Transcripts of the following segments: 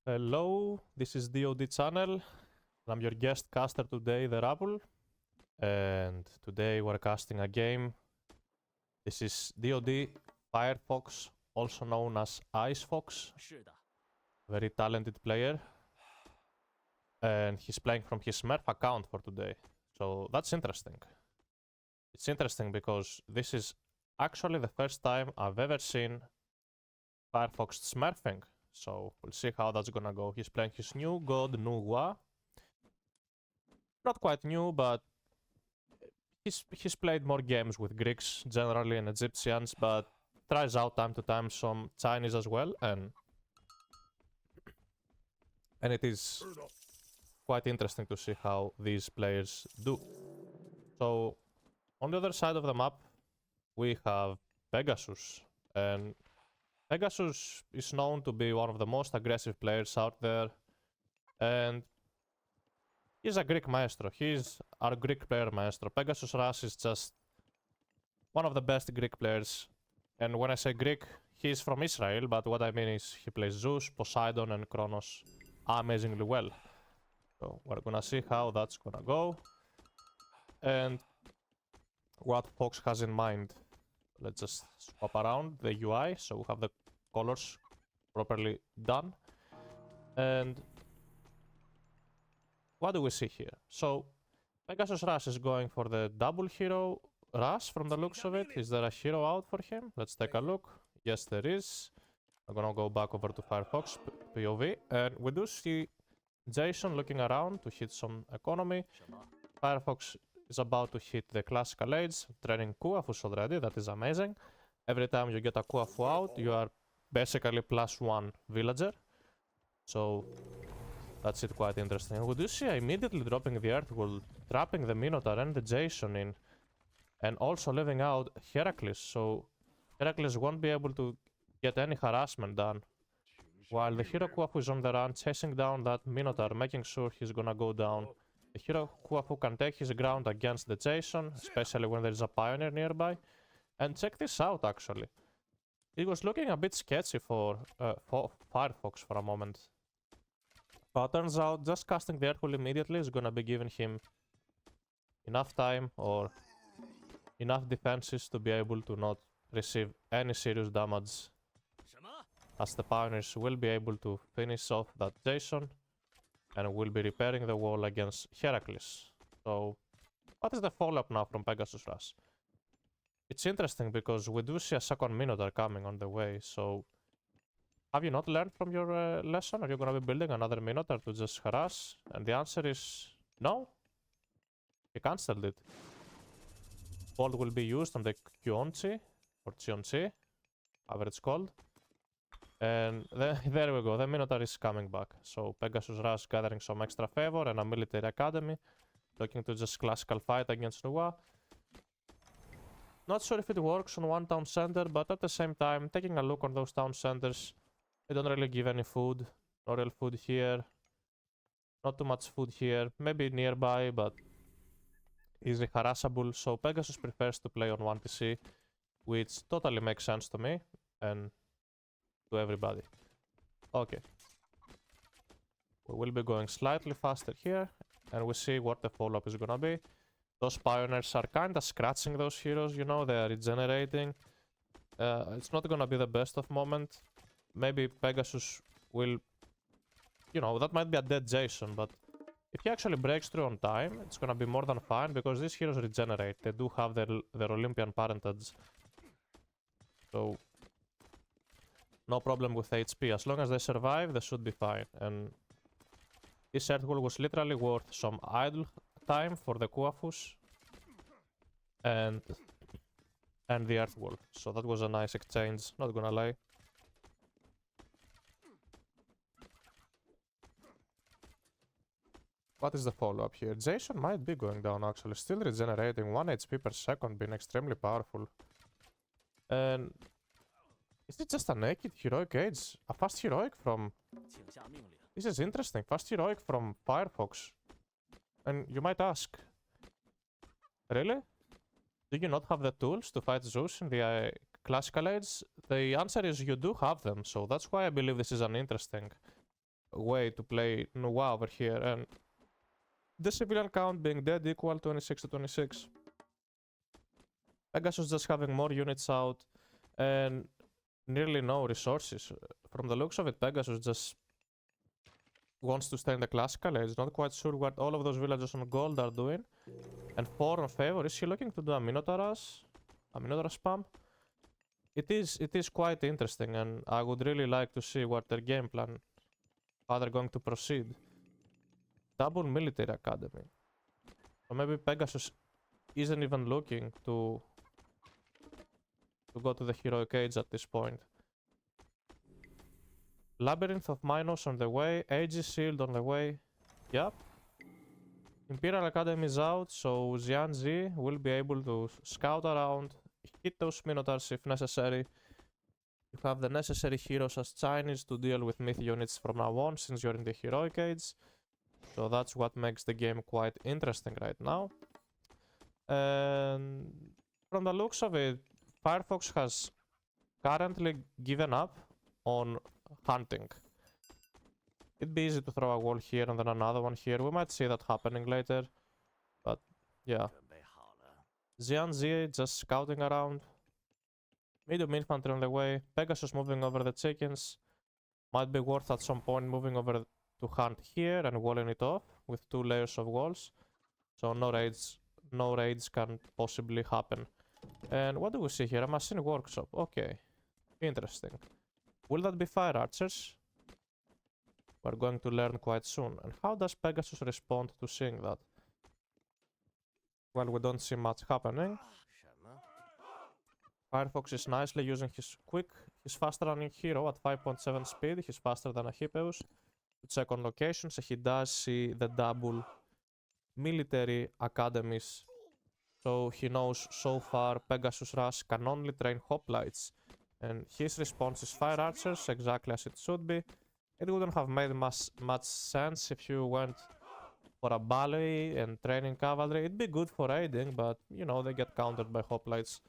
Hello, this is DoD channel. I'm your guest caster today, TheRapl. And today we're casting a game. This is DoD FireFox, also known as IceFox. Very talented player. And he's playing from his Smurf account for today. So that's interesting. It's interesting because this is actually the first time I've ever seen FireFox smurfing. So we'll see how that's gonna go. He's playing his new god, Nuwa. Not quite new, but he's played more games with Greeks generally and Egyptians, but tries out time to time some Chinese as well, and it is quite interesting to see how these players do. So on the other side of the map we have Pegasus, and Pegasus is known to be one of the most aggressive players out there, and he's a Greek maestro. He's our Greek player maestro. Pegasus Ras is just one of the best Greek players. And when I say Greek, he's from Israel, but what I mean is he plays Zeus, Poseidon, and Kronos amazingly well. So we're gonna see how that's gonna go and what Fox has in mind. Let's just swap around the UI so we have the colors properly done. And what do we see here? So Pegasus Rush is going for the double hero Rush from the looks of it. Is there a hero out for him? Let's take a look. Yes, there is. I'm gonna go back over to FireFox POV, and we do see Jason looking around to hit some economy. FireFox is about to hit the classical age, training Kuafus already. That is amazing. Every time you get a Kuafu out, you are basically +1 villager. So that's it, quite interesting. And we do see immediately dropping the Earthworld, trapping the Minotaur and the Jason in, and also leaving out Heracles. So Heracles won't be able to get any harassment done, while the hero Kuafu is on the run, chasing down that Minotaur, making sure he's gonna go down. The hero Kuafu can take his ground against the Jason, especially when there's a Pioneer nearby. And check this out, actually. It was looking a bit sketchy for FireFox for a moment. But turns out just casting the Earthworld immediately is gonna be giving him enough time or enough defenses to be able to not receive any serious damage, as the Pioneers will be able to finish off that Jason and will be repairing the wall against Heracles. So what is the follow-up now from Pegasus Rush? It's interesting because we do see a second Minotaur coming on the way. So have you not learned from your lesson? Are you gonna be building another Minotaur to just harass? And the answer is no. He cancelled it. Bolt will be used on the Kyonchi or Chionchi, however it's called. And there we go, the Minotaur is coming back. So Pegasus Rush gathering some extra favor and a military academy, looking to just classical fight against Nuwa. Not sure if it works on one town center, but at the same time, taking a look on those town centers, they don't really give any food. No real food here. Not too much food here. Maybe nearby, but easily harassable. So Pegasus prefers to play on 1TC, which totally makes sense to me and to everybody. Okay. We will be going slightly faster here, and we see what the follow-up is gonna be. Those Pioneers are kinda scratching those heroes, you know, they are regenerating. It's not gonna be the best of moment. Maybe Pegasus will, you know, that might be a dead Jason, but if he actually breaks through on time, it's gonna be more than fine, because these heroes regenerate. They do have their Olympian parentage. So no problem with HP. As long as they survive, they should be fine. And this Earthworld was literally worth some idle time for the Kuafus and the Earthworld. So that was a nice exchange, not gonna lie. What is the follow-up here? Jason might be going down, actually. Still regenerating, 1 HP per second, being extremely powerful. And is it just a naked heroic age? A fast heroic from... This is interesting. Fast heroic from FireFox. And you might ask, really? Do you not have the tools to fight Zeus in the classical age? The answer is you do have them, so that's why I believe this is an interesting way to play Nuwa over here, and the civilian count being dead equal 26 to 26. Pegasus just having more units out and nearly no resources. From the looks of it, Pegasus just wants to stay in the classical age. Not quite sure what all of those villagers on gold are doing. And 4 on favor. Is he looking to do a Minotaur rush? A Minotaur spam? It is quite interesting, and I would really like to see what their game plan, how they're going to proceed. Double military academy. So maybe Pegasus isn't even looking to go to the heroic age at this point. Labyrinth of Minos on the way, Aegis Shield on the way. Yep. Imperial Academy is out, so Xian Zi will be able to scout around, hit those Minotaurs if necessary. You have the necessary heroes as Chinese to deal with myth units from now on, since you're in the heroic age. So that's what makes the game quite interesting right now. And from the looks of it, FireFox has currently given up on hunting. It'd be easy to throw a wall here and then another one here. We might see that happening later. But yeah. Xian Zi just scouting around. Medium infantry on the way. Pegasus moving over the chickens. Might be worth at some point moving over to hunt here and walling it off with 2 layers of walls. So no raids can possibly happen. And what do we see here? A machine workshop. Okay. Interesting. Will that be fire archers? We're going to learn quite soon. And how does Pegasus respond to seeing that? Well, we don't see much happening. FireFox is nicely using his fast running hero at 5.7 speed. He's faster than a Hippeus to check on locations. He does see the double military academies. So he knows so far Pegasus Rush can only train hoplites. And his response is fire archers, exactly as it should be. It wouldn't have made much sense if you went for a ballet and training cavalry. It'd be good for aiding, but you know, they get countered by hoplites.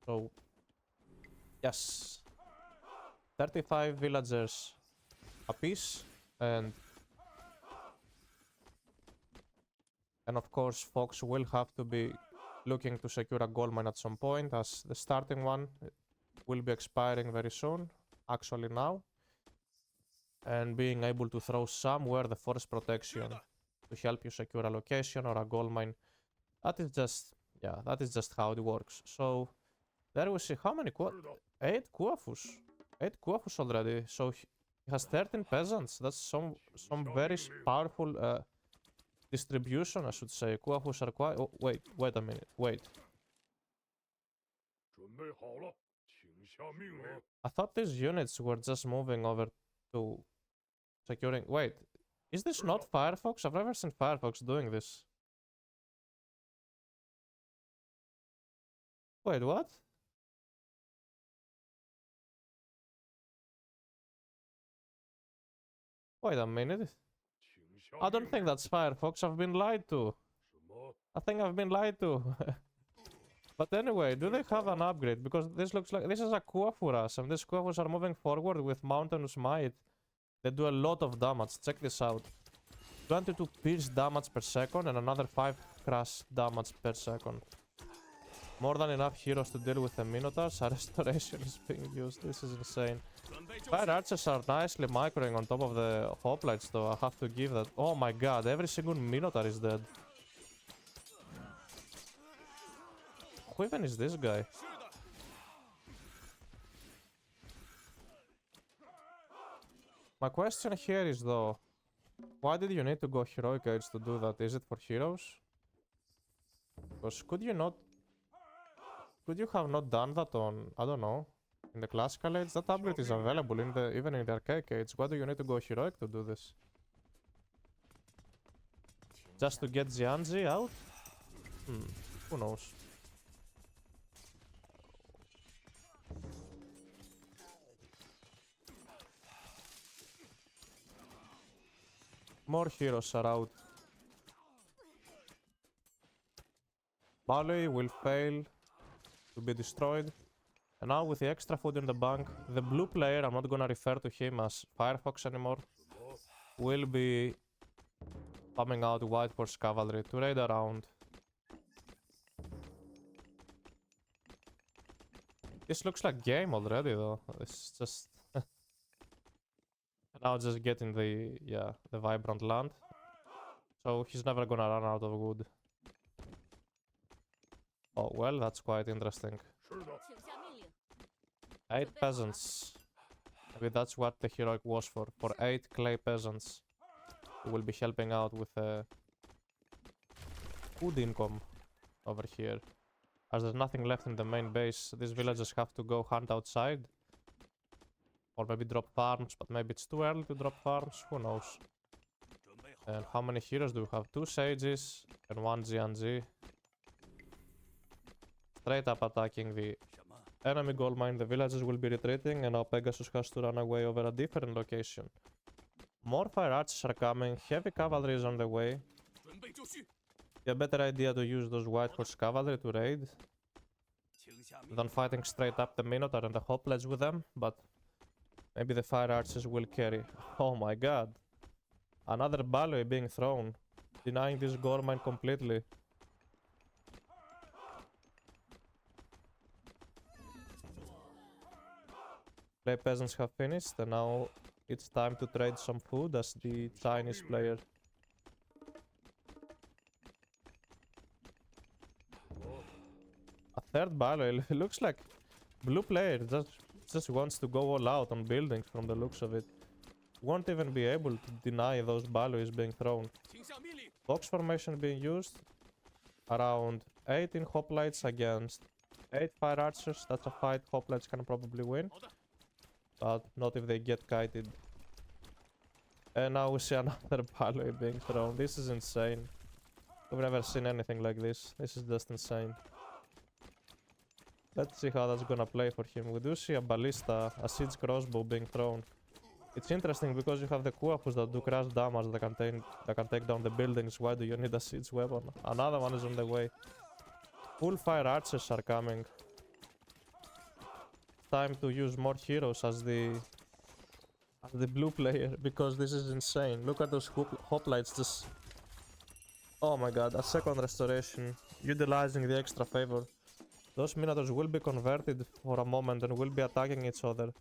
So, yes. 35 villagers apiece, and of course Fox will have to be looking to secure a gold mine at some point, as the starting one will be expiring very soon, actually now. And being able to throw somewhere the forest protection to help you secure a location or a gold mine, that is just, yeah, that is just how it works. So there we see how many 8 Kuafus. 8 Kuafus already. So he has 13 peasants. That's some very powerful distribution, I should say. Kuafus are quite... Oh, wait a minute. Wait. I thought these units were just moving over to securing... Wait, is this not FireFox? I've never seen FireFox doing this. Wait, what? Wait a minute. I don't think that's FireFox. I've been lied to. I think I've been lied to. But anyway, do they have an upgrade? Because this looks like... This is a Kuafu rush, and these Kuafus are moving forward with Mountainous Might. They do a lot of damage. Check this out. 22 pierce damage per second and another 5 crush damage per second. More than enough heroes to deal with the Minotaurs. A restoration is being used. This is insane. Fire archers are nicely microing on top of the hoplites, though. I have to give that. Oh my god, every single Minotaur is dead. Who even is this guy? My question here is, though, why did you need to go heroic age to do that? Is it for heroes? Because could you have not done that on, I don't know, in the classical age? That upgrade is available even in the archaic age. Why do you need to go heroic to do this? Just to get Xian Zi out? Who knows? More heroes are out. Ballet will fail to be destroyed. And now with the extra food in the bank, the blue player, I'm not gonna refer to him as FireFox anymore. will be coming out White Horse Cavalry to raid around. This looks like game already though. It's just now just getting the the vibrant land. So he's never gonna run out of wood. Oh well, that's quite interesting. 8 peasants. Maybe that's what the heroic was for 8 clay peasants who will be helping out with food income over here. As there's nothing left in the main base, these villagers have to go hunt outside. Or maybe drop farms, but maybe it's too early to drop farms, who knows. And how many heroes do we have? 2 sages and 1 GNG. Straight up attacking the enemy gold mine. The villagers will be retreating and now Pegasus has to run away over a different location. More fire archers are coming, heavy cavalry is on the way. A better idea to use those White Horse Cavalry to raid than fighting straight up the Minotaur and the hoplites with them, but maybe the fire archers will carry. Oh my god. Another balloy being thrown, denying this gore mine completely. Clay peasants have finished and now it's time to trade some food as the Chinese player. A third balloy. It looks like blue player just wants to go all out on buildings from the looks of it. Won't even be able to deny those balloys being thrown. Box formation being used. Around 18 hoplites against 8 fire archers. That's a fight hoplites can probably win. But not if they get kited. And now we see another balloy being thrown. This is insane. We've never seen anything like this. This is just insane. Let's see how that's gonna play for him. We do see a ballista, a siege crossbow being thrown. It's interesting because you have the Kuafus that do crash damage that can take down the buildings. Why do you need a siege weapon? Another one is on the way. Full fire archers are coming. Time to use more heroes as the blue player because this is insane. Look at those hoplites just... Oh my god, a second restoration. Utilizing the extra favor. Those Minotaurs will be converted for a moment and will be attacking each other.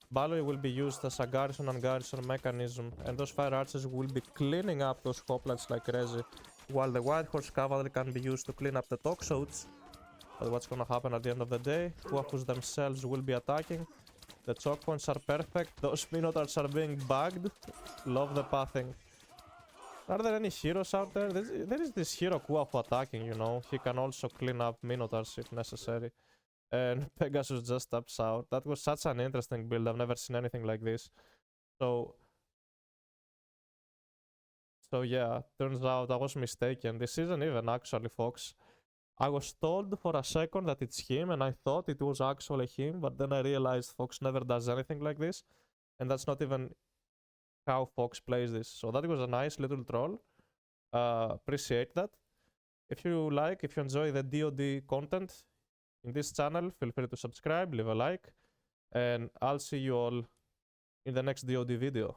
Balloy will be used as a garrison and garrison mechanism, and those fire archers will be cleaning up those hoplites like crazy, while the White Horse Cavalry can be used to clean up the toxotes. But what's gonna happen at the end of the day? Kuafus themselves will be attacking. The choke points are perfect. Those Minotaurs are being bugged. Love the pathing. Are there any heroes out there? There is this hero Kuafu attacking, you know. He can also clean up Minotaurs if necessary. And Pegasus just taps out. That was such an interesting build. I've never seen anything like this. So yeah, turns out I was mistaken. This isn't even actually Fox. I was told for a second that it's him and I thought it was actually him, but then I realized Fox never does anything like this. And that's not even how Fox plays this. So that was a nice little troll. Appreciate that. If you enjoy the DoD content in this channel, feel free to subscribe, leave a like, and I'll see you all in the next DoD video.